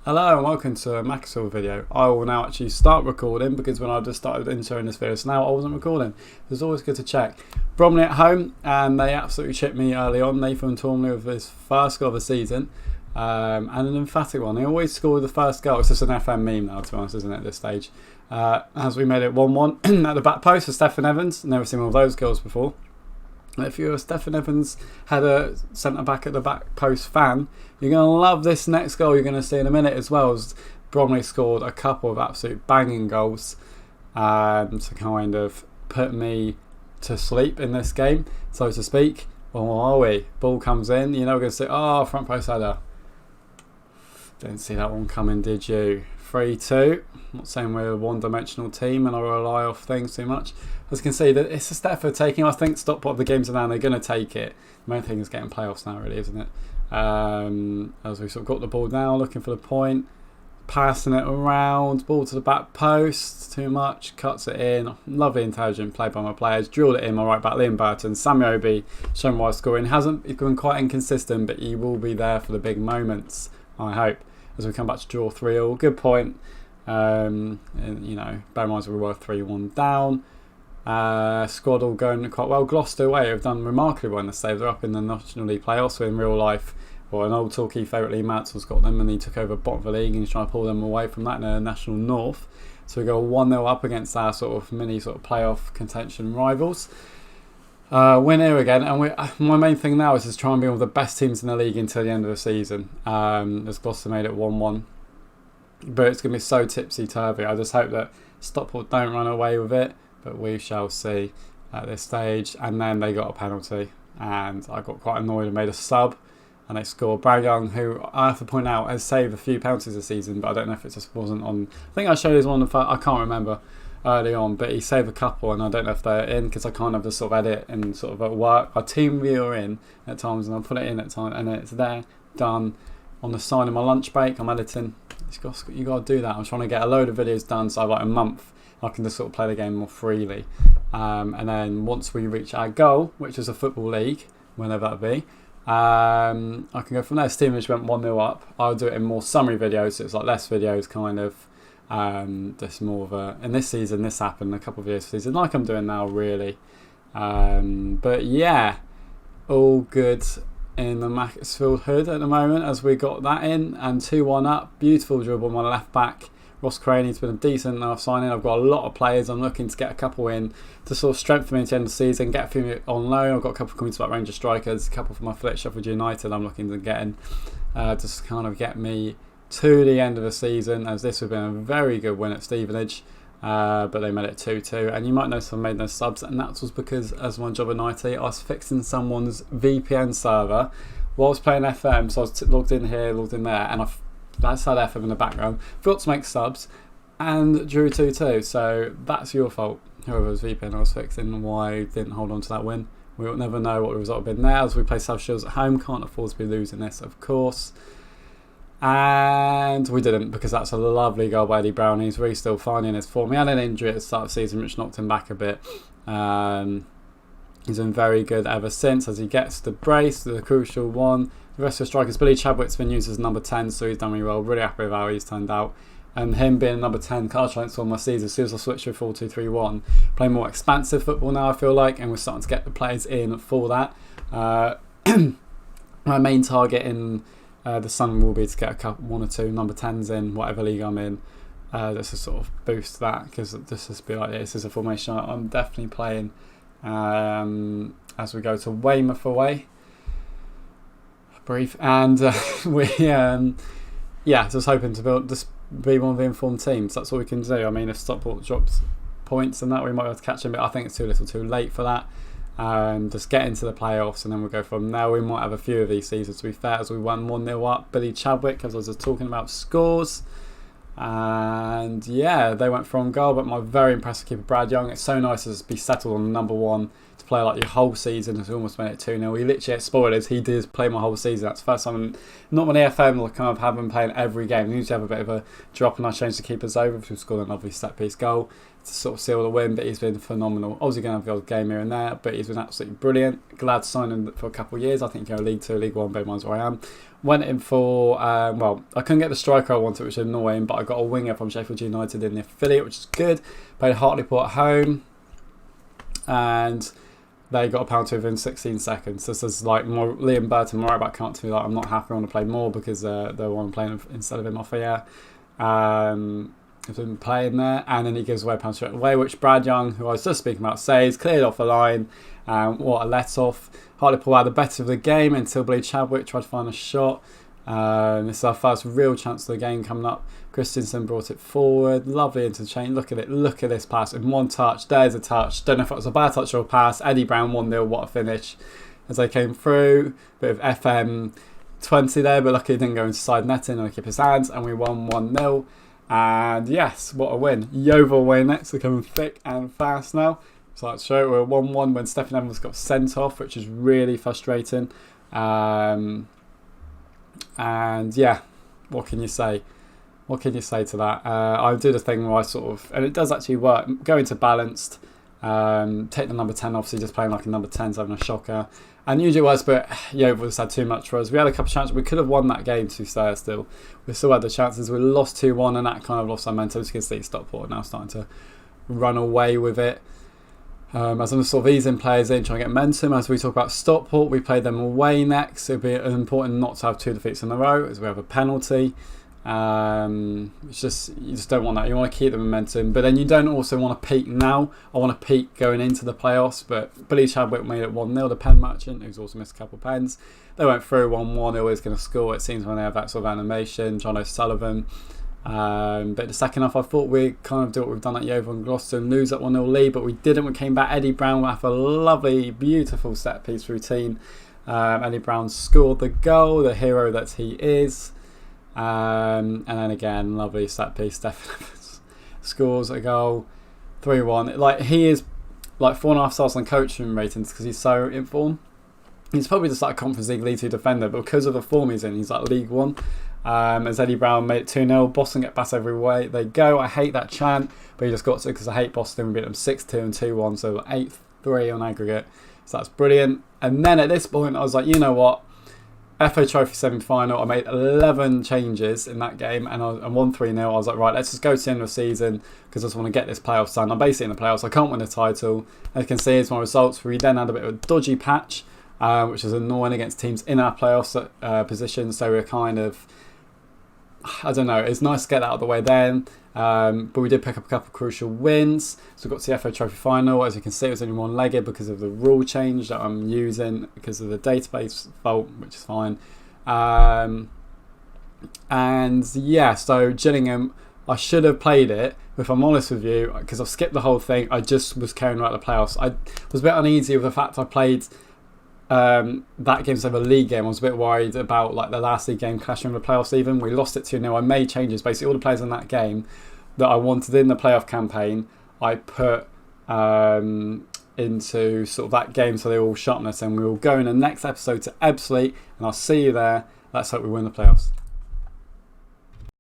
Hello and welcome to a Macclesfield video. I will now actually start recording because when I just started introing this video, so now I wasn't recording. It's always good to check. Bromley at home, and they absolutely chipped me early on. Nathan Tormley with his first goal of the season, and an emphatic one. He always scored the first goal. It's just an FM meme now, to be honest, isn't it, at this stage? As we made it 1-1 at the back post for Stephen Evans. Never seen one of those goals before. If you're a Stephen Evans header centre-back at the back post fan, you're going to love this next goal you're going to see in a minute as well. As Bromley scored a couple of absolute banging goals to kind of put me to sleep in this game, so to speak. Well, where are we? Ball comes in, you're never going to say, oh, front post header. Didn't see that one coming, did you? 3-2. I'm not saying we're a one-dimensional team and I rely off things too much. As you can see, that it's a step for taking. I think Stockport, the games are now, they're going to take it. The main thing is getting playoffs now, really, isn't it? As we sort of got the ball now, looking for the point, passing it around, ball to the back post, too much, cuts it in. Lovely, intelligent play by my players. Drilled it in, my right back, Liam Burton. Sammy Obi, shown why scoring. Hasn't been quite inconsistent, but he will be there for the big moments, I hope. As we come back to draw 3-3, good point. And, you know, bear in mind we were 3-1 down. Squad all going quite well. Gloucester away have done remarkably well in the save. They're up in the National League playoffs. So in real life, well, an old Torquay favourite, Lee Mansell's got them, and he took over bottom of the league and he's trying to pull them away from that in the National North. So we go 1-0 up against our sort of mini playoff contention rivals. Win here again, and my main thing now is to try and be one of the best teams in the league until the end of the season. As Gloucester made it 1-1, but it's going to be so tipsy-turvy. I just hope that Stockport don't run away with it, but we shall see at this stage. And then they got a penalty, and I got quite annoyed and made a sub, and they scored. Brad Young, who I have to point out has saved a few penalties this season, but I don't know if it just wasn't on. I think I showed his one. I can't remember. Early on, but he saved a couple, and I don't know if they're in because I can't have the sort of edit and sort of at work. I team viewer in at times, and I'll put it in at times, and it's there, done on the side of my lunch break. I'm editing. You got to do that. I'm trying to get a load of videos done, so I have like a month. I can just sort of play the game more freely, and then once we reach our goal, which is a football league, whenever that be, I can go from there. Stevenage went 1-0 up. I'll do it in more summary videos, so it's like less videos, kind of. Just more of a, in this season this happened a couple of years season like I'm doing now, really. But yeah, all good in the Macclesfield hood at the moment as we got that in, and 2-1 up. Beautiful dribble on my left back, Ross Craney's been a decent enough signing. I've got a lot of players. I'm looking to get a couple in to sort of strengthen me into the end of the season, get a few on loan. I've got a couple of comments about Rangers strikers, a couple for my Fleet Sheffield United I'm looking to get in, just kind of get me to the end of the season, as this would have been a very good win at Stevenage, but they made it 2-2. And you might notice I made no subs, and that was because, as my job at night, I was fixing someone's VPN server while I was playing FM. So I was logged in here, logged in there, and that's had FM in the background. Forgot to make subs and drew 2-2. So that's your fault, whoever's VPN I was fixing, why I didn't hold on to that win. We'll never know what the result would have been there, as we play South Shields at home. Can't afford to be losing this, of course. And we didn't, because that's a lovely goal by Eddie Brown. He's really still finding his form. He had an injury at the start of the season which knocked him back a bit. He's been very good ever since, as he gets the brace, the crucial one. The rest of the strikers, Billy Chadwick's been used as number 10, so he's done really well. Really happy with how he's turned out. And him being number 10, can't transform my season. As soon as I switch to 4-2-3-1, playing more expansive football now, I feel like, and we're starting to get the players in for that. My main target in the summer will be to get a couple, one or two number 10s in whatever league I'm in, just to sort of boost that, because this is be like this is a formation I'm definitely playing as we go to Weymouth away. Brief, and we just hoping to just be one of the informed teams. That's all we can do. I mean, if Stockport drops points and that, we might be able to catch them, but I think it's too little too late for that. Just get into the playoffs, and then we'll go from there. We might have a few of these seasons, to be fair, as we won 1-0 up. Billy Chadwick, as I was just talking about, scores. And yeah, they went from goal, but my very impressive keeper Brad Young. It's so nice to be settled on number one, to play like your whole season. It's almost made it 2-0. He literally, spoilers, he did play my whole season. That's the first time, not many FM will kind of have him playing every game. They usually have a bit of a drop, and I changed the keepers over to score an obvious set piece goal. to sort of seal the win, but he's been phenomenal. Obviously going to have the odd game here and there, but he's been absolutely brilliant. Glad to sign him for a couple of years. I think League 2, League 1, bear minds where I am. Went in for, well, I couldn't get the striker I wanted, which is annoying, but I got a winger from Sheffield United in the affiliate, which is good. Played Hartlepool at home, and they got a penalty within 16 seconds. This is like more Liam Burton, right back can't to me, like, I'm not happy, I want to play more because they're one playing instead of him off here. I've been playing there, and then he gives away a penalty straight away, which Brad Young, who I was just speaking about, saves, cleared off the line. What a let-off. Hartlepool had the better of the game until Blade Chadwick tried to find a shot. This is our first real chance of the game coming up. Christensen brought it forward. Lovely interchange. Look at it. Look at this pass. In one touch. There's a touch. Don't know if it was a bad touch or a pass. Eddie Brown 1-0. What a finish. As they came through. Bit of FM 20 there, but luckily it didn't go inside netting and keep his hands. And we won 1-0. And yes, what a win. Yeovil away next. They're coming thick and fast now. So let's show it. We're 1-1 when Stephen Evans got sent off, which is really frustrating. And yeah, what can you say? What can you say to that? I do the thing where I sort of, and it does actually work, go into balanced, take the number 10, obviously just playing like a number 10's having a shocker. And usually it was, but Yeovil just had too much for us. We had a couple of chances. We could have won that game, to say still. We still had the chances. We lost 2-1, and that kind of lost our momentum. As you can see, Stockport now starting to run away with it. As I'm sort of easing players in, trying to get momentum. As we talk about Stockport, we played them away next. It'd be important not to have 2 defeats in a row, as we have a penalty. It's just, you just don't want that. You want to keep the momentum, but then you don't also want to peak now. I want to peak going into the playoffs, but Billy Chadwick made it 1-0. The pen merchant, who's also missed a couple of pens, they went through 1-1. They're always going to score, it seems, when they have that sort of animation. John O'Sullivan. But the second half, I thought we'd kind of do what we've done at Yeovil and Gloucester and lose that 1-0 lead, but we didn't. We came back. Eddie Brown with a lovely, beautiful set piece routine. Eddie Brown scored the goal, the hero that he is. And then again, lovely set piece. Stephen Evans scores a goal, 3-1. Like, he is like 4.5 stars on coaching ratings because he's so in form. He's probably just like a Conference League League 2 defender, but because of the form he's in, he's like League 1. As Eddie Brown made it 2-0, Boston get back every way they go. I hate that chant, but he just got to because I hate Boston. We beat them 6-2 and 2-1, so 8-3 on aggregate. So that's brilliant. And then at this point, I was like, you know what? FA Trophy semi-final, I made 11 changes in that game and I won 3-0. I was like, right, let's just go to the end of the season because I just want to get this playoffs done. I'm basically in the playoffs. I can't win the title. As you can see, it's my results. We then had a bit of a dodgy patch, which is annoying against teams in our playoffs position. So we're kind of, I don't know, it's nice to get that out of the way then. But we did pick up a couple of crucial wins. So we got to the FA Trophy final. As you can see, it was only one-legged because of the rule change that I'm using because of the database fault, which is fine. And yeah, so Gillingham, I should have played it, but if I'm honest with you, because I've skipped the whole thing, I just was carrying out the playoffs. I was a bit uneasy with the fact I played that game instead of a league game. I was a bit worried about like the last league game clashing with the playoffs even. We lost it 2-0. I made changes. Basically all the players in that game that I wanted in the playoff campaign, I put into sort of that game so they all sharpness, and we will go in the next episode to Ebbsfleet, and I'll see you there. Let's hope we win the playoffs.